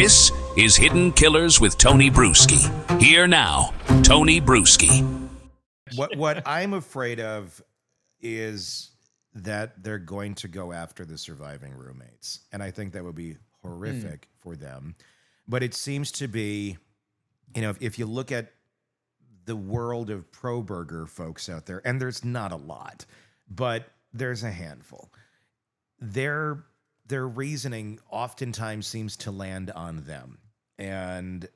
This is Hidden Killers with Tony Bruschi. Here now, Tony Bruschi. What I'm afraid of is that they're going to go after the surviving roommates. And I think that would be horrific for them. But it seems to be, if you look at the world of pro-burger folks out there, and there's not a lot, but there's a handful, their reasoning oftentimes seems to land on them. And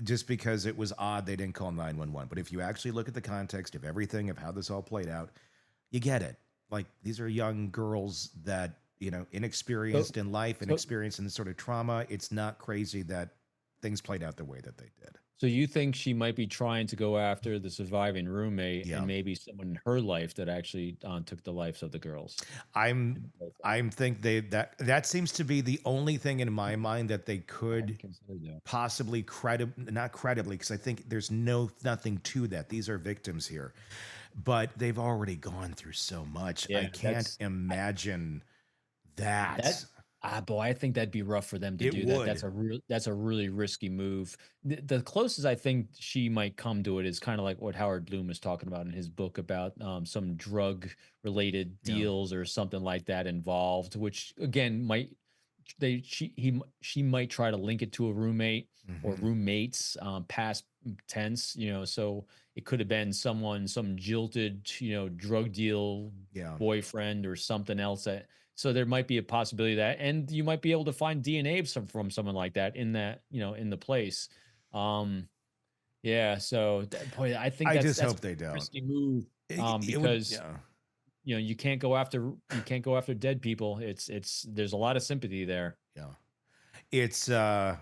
just because it was odd they didn't call 911. But if you actually look at the context of everything, of how this all played out, you get it. Like, these are young girls that, inexperienced in life and experienced in this sort of trauma. It's not crazy that things played out the way that they did. So you think she might be trying to go after the surviving roommate Yeah. and maybe someone in her life that actually took the lives of the girls? I'm think that seems to be the only thing in my mind that they could possibly not credibly, because I think there's nothing to that. These are victims here, but they've already gone through so much. Yeah, I can't imagine that. Boy, I think that'd be rough for them to do that. That's a really risky move. The closest I think she might come to it is kind of like what Howard Bloom was talking about in his book about some drug related deals or something like that involved, which again she might try to link it to a roommate or roommates, past tense, so it could have been some jilted, drug deal boyfriend or something else so there might be a possibility of that, and you might be able to find DNA from someone like that in that, in the place. Yeah. So boy, I think I that's just hope a they don't. risky move, because you can't go after dead people. There's a lot of sympathy there. Yeah. It's that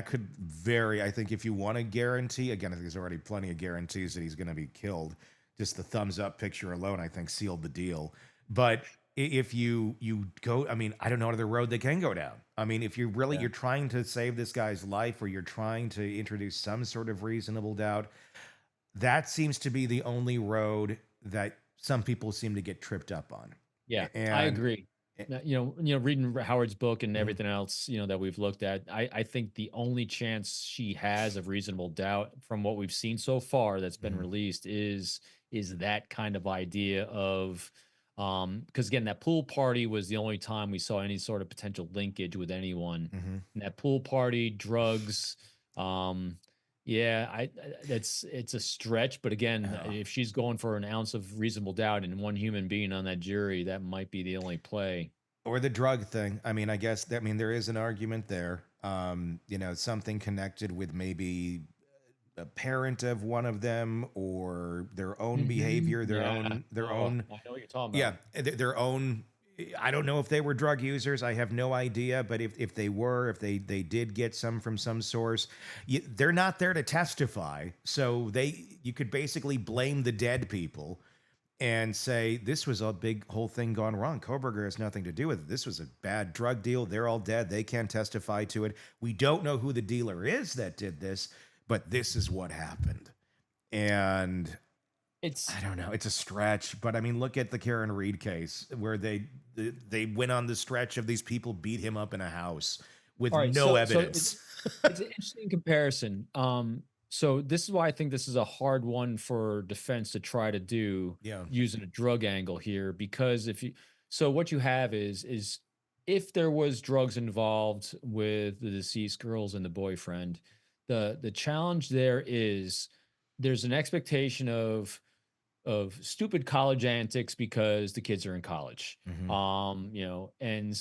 could vary. I think if you want to guarantee, again, I think there's already plenty of guarantees that he's going to be killed. Just the thumbs up picture alone, I think, sealed the deal. But if you go, I mean, I don't know other road they can go down. I mean, if you're trying to save this guy's life, or you're trying to introduce some sort of reasonable doubt, that seems to be the only road that some people seem to get tripped up on. Yeah, I agree. Reading Howard's book and everything else, that we've looked at, I think the only chance she has of reasonable doubt from what we've seen so far that's been released is that kind of idea of, because again, that pool party was the only time we saw any sort of potential linkage with anyone. And that pool party, drugs, it's a stretch, but again, if she's going for an ounce of reasonable doubt in one human being on that jury, that might be the only play. Or the drug thing. I mean, I guess there is an argument there. Something connected with maybe a parent of one of them, or their own behavior, their own. I know what you're talking about. Yeah, their own. I don't know if they were drug users. I have no idea. But if they were, if they did get some from some source, they're not there to testify. So you could basically blame the dead people and say, this was a big whole thing gone wrong. Kohberger has nothing to do with it. This was a bad drug deal. They're all dead. They can't testify to it. We don't know who the dealer is that did this, but this is what happened. And I don't know. It's a stretch, but I mean, look at the Karen Reed case where they went on the stretch of these people beat him up in a house with no evidence. So it's an interesting comparison. So this is why I think this is a hard one for defense to try to do, using a drug angle here, because what you have is if there was drugs involved with the deceased girls and the boyfriend, the challenge there is there's an expectation of stupid college antics because the kids are in college.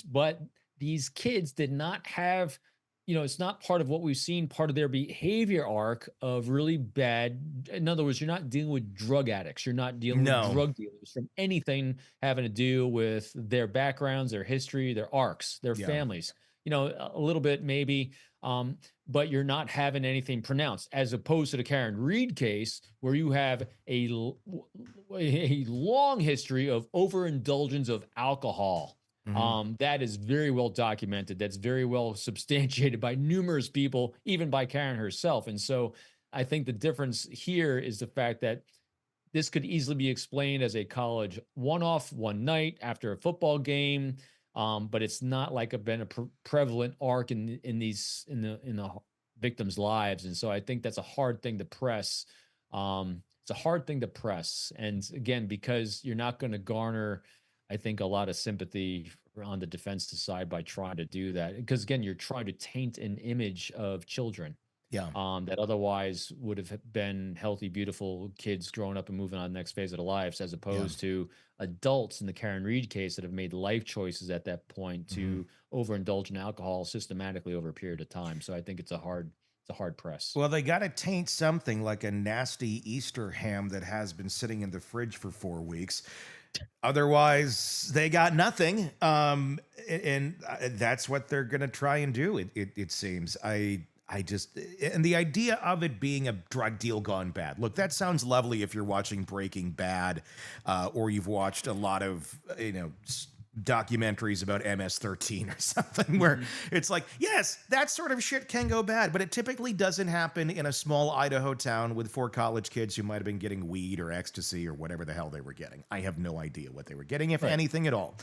But these kids did not have, it's not part of what we've seen, part of their behavior arc of really bad. In other words, you're not dealing with drug addicts. You're not dealing with drug dealers from anything having to do with their backgrounds, their history, their arcs, their families, a little bit maybe. But you're not having anything pronounced, as opposed to the Karen Reed case, where you have a long history of overindulgence of alcohol. That is very well documented. That's very well substantiated by numerous people, even by Karen herself. And so I think the difference here is the fact that this could easily be explained as a college one-off, one night after a football game. but it's not like been a prevalent arc in the victims' lives, and so I think that's a hard thing to press. It's a hard thing to press, and again, because you're not going to garner, I think, a lot of sympathy on the defense side by trying to do that, because again, you're trying to taint an image of children Yeah. that otherwise would have been healthy, beautiful kids growing up and moving on to the next phase of their lives, as Yeah. opposed to adults in the Karen Reed case that have made life choices at that point to overindulge in alcohol systematically over a period of time. So I think it's a hard press. Well, they got to taint something like a nasty Easter ham that has been sitting in the fridge for 4 weeks. Otherwise, they got nothing. And that's what they're going to try and do. It seems. I just, and the idea of it being a drug deal gone bad. Look, that sounds lovely if you're watching Breaking Bad, or you've watched a lot of, documentaries about MS-13 or something, where it's like, yes, that sort of shit can go bad, but it typically doesn't happen in a small Idaho town with 4 college kids who might have been getting weed or ecstasy or whatever the hell they were getting. I have no idea what they were getting, if anything at all.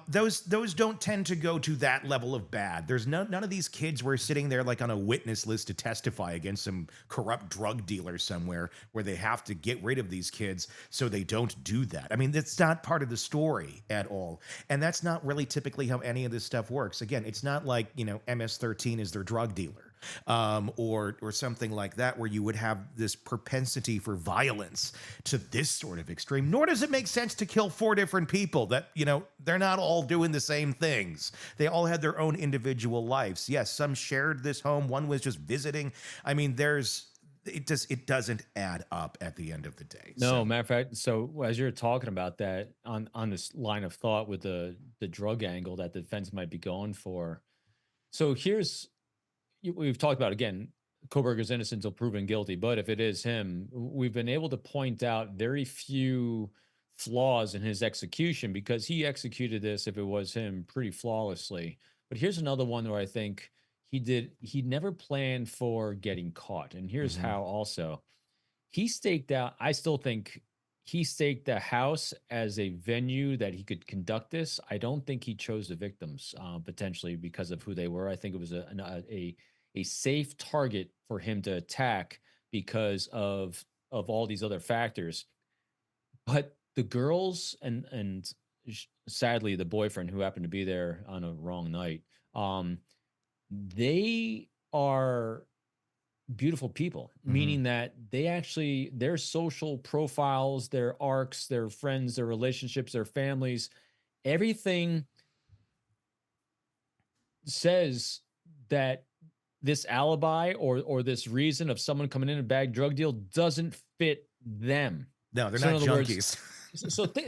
Those don't tend to go to that level of bad. There's none of these kids were sitting there like on a witness list to testify against some corrupt drug dealer somewhere where they have to get rid of these kids so they don't do that. I mean, that's not part of the story at all. And that's not really typically how any of this stuff works. Again, it's not like, MS-13 is their drug dealer, or something like that, where you would have this propensity for violence to this sort of extreme. Nor does it make sense to kill 4 different people that, they're not all doing the same things. They all had their own individual lives. Yes, some shared this home. One was just visiting. I mean, it doesn't add up at the end of the day. No, matter of fact, so as you're talking about that on this line of thought with the drug angle that the defense might be going for. So we've talked about, again, Kohberger's innocent until proven guilty, but if it is him, we've been able to point out very few flaws in his execution, because he executed this, if it was him, pretty flawlessly. But here's another one where I think he never planned for getting caught. And here's how also. I still think he staked the house as a venue that he could conduct this. I don't think he chose the victims, potentially because of who they were. I think it was a safe target for him to attack because of all these other factors. But the girls and sadly the boyfriend, who happened to be there on a wrong night, they are beautiful people, meaning that their social profiles, their arcs, their friends, their relationships, their families, everything says that this alibi or this reason of someone coming in a bag drug deal doesn't fit them. No, they're not junkies.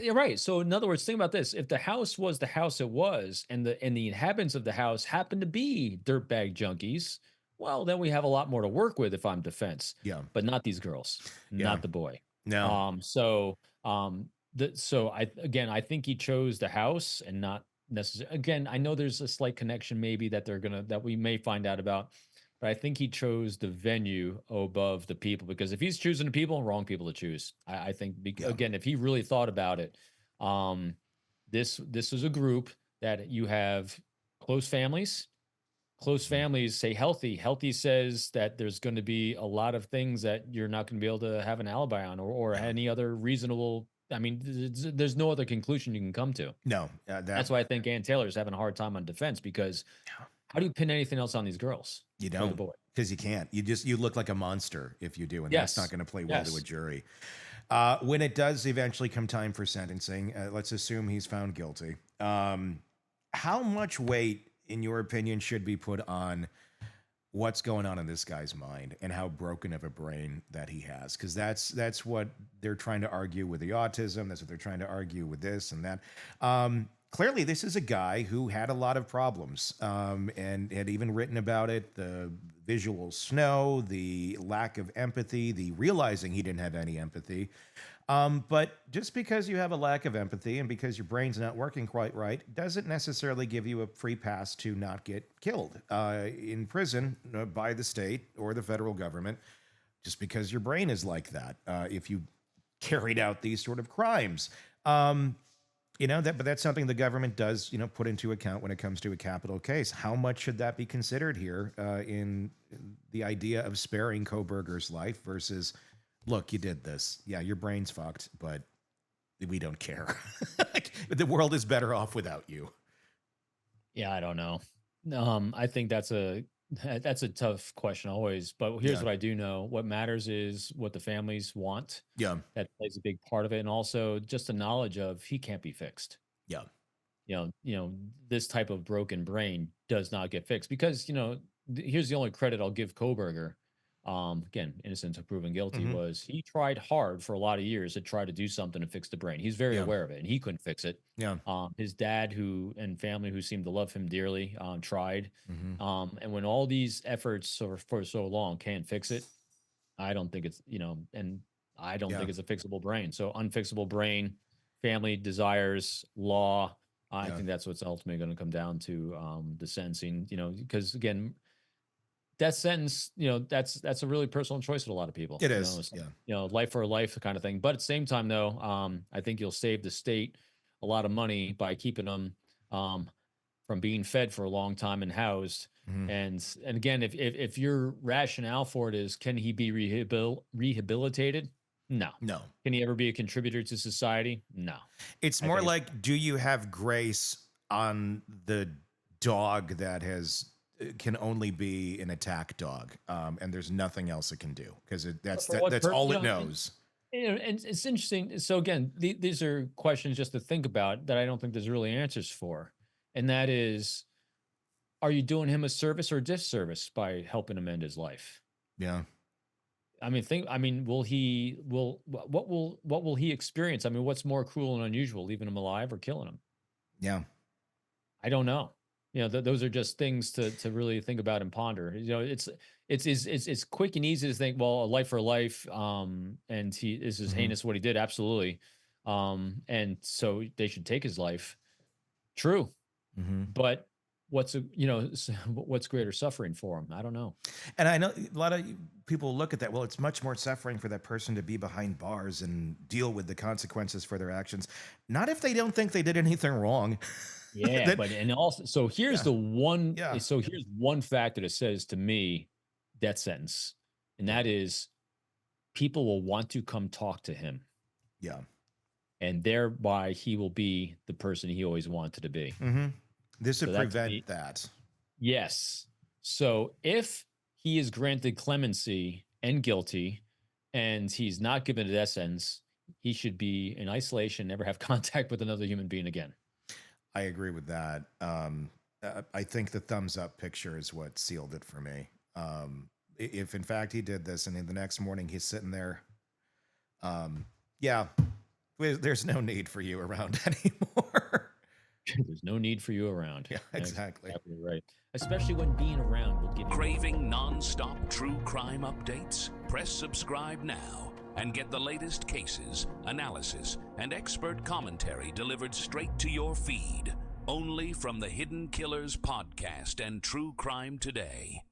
You're right. So in other words, think about this: if the house was the house it was, and the inhabitants of the house happened to be dirtbag junkies, well, then we have a lot more to work with if I'm defense. Yeah. But not these girls, not the boy. No. I think he chose the house and not necessarily. Again, I know there's a slight connection maybe that we may find out about, but I think he chose the venue above the people, because if he's choosing the people, wrong people to choose. I think again, if he really thought about it, this is a group that you have close families. Close families say healthy. Healthy says that there's going to be a lot of things that you're not going to be able to have an alibi on, or any other reasonable. I mean, there's no other conclusion you can come to. No, that's why I think Ann Taylor is having a hard time on defense, because how do you pin anything else on these girls? You don't, because you can't. You look like a monster if you do, and that's not going to play well to a jury. When it does eventually come time for sentencing, let's assume he's found guilty. How much weight, in your opinion, should be put on what's going on in this guy's mind and how broken of a brain that he has? Because that's what they're trying to argue with the autism. That's what they're trying to argue with this and that. Clearly, this is a guy who had a lot of problems, and had even written about it: the visual snow, the lack of empathy, the realizing he didn't have any empathy. But just because you have a lack of empathy and because your brain's not working quite right doesn't necessarily give you a free pass to not get killed in prison by the state or the federal government, just because your brain is like that, if you carried out these sort of crimes. But that's something the government does, put into account when it comes to a capital case. How much should that be considered here in the idea of sparing Kohberger's life versus, look, you did this. Yeah, your brain's fucked, but we don't care. The world is better off without you. Yeah, I don't know. I think that's a tough question always. But here's what I do know: what matters is what the families want. Yeah, that plays a big part of it, and also just the knowledge of he can't be fixed. yeah, This type of broken brain does not get fixed because here's the only credit I'll give Kohberger. Again, innocent until proven guilty, was he tried hard for a lot of years to try to do something to fix the brain. He's very aware of it, and he couldn't fix it. Yeah. His dad, and family who seemed to love him dearly, tried. And when all these efforts for so long can't fix it, I don't think it's and I don't think it's a fixable brain. So unfixable brain, family desires, law. I think that's what's ultimately going to come down to the sentencing. Because again, death sentence, that's a really personal choice with a lot of people. It is, life for a life kind of thing. But at the same time, though, I think you'll save the state a lot of money by keeping them from being fed for a long time and housed. And again, if your rationale for it is, can he be rehabilitated? No. Can he ever be a contributor to society? No. It's more like, do you have grace on the dog that can only be an attack dog, and there's nothing else it can do because that's all it knows. And it's interesting. So again, these are questions just to think about that I don't think there's really answers for, and that is, are you doing him a service or a disservice by helping him end his life? Yeah. What will he experience? What's more cruel and unusual, leaving him alive or killing him? Yeah. I don't know. Those are just things to really think about and ponder. It's quick and easy to think, well, a life for life, and this is heinous what he did, absolutely, and so they should take his life. True, but what's greater suffering for him? I don't know. And I know a lot of people look at that. Well, it's much more suffering for that person to be behind bars and deal with the consequences for their actions. Not if they don't think they did anything wrong. Yeah, so here's the one. Yeah. So here's one factor that says to me, death sentence, and that is, people will want to come talk to him. Yeah, and thereby he will be the person he always wanted to be. This would prevent that. Yes. So if he is granted clemency and guilty, and he's not given a death sentence, he should be in isolation, never have contact with another human being again. I agree with that. I think the thumbs up picture is what sealed it for me. If in fact he did this and the next morning he's sitting there, there's no need for you around anymore. There's no need for you around. Yeah, exactly. That's exactly right. Especially when being around will give you... Craving non-stop true crime updates? Press subscribe now and get the latest cases, analysis, and expert commentary delivered straight to your feed. Only from the Hidden Killers podcast and True Crime Today.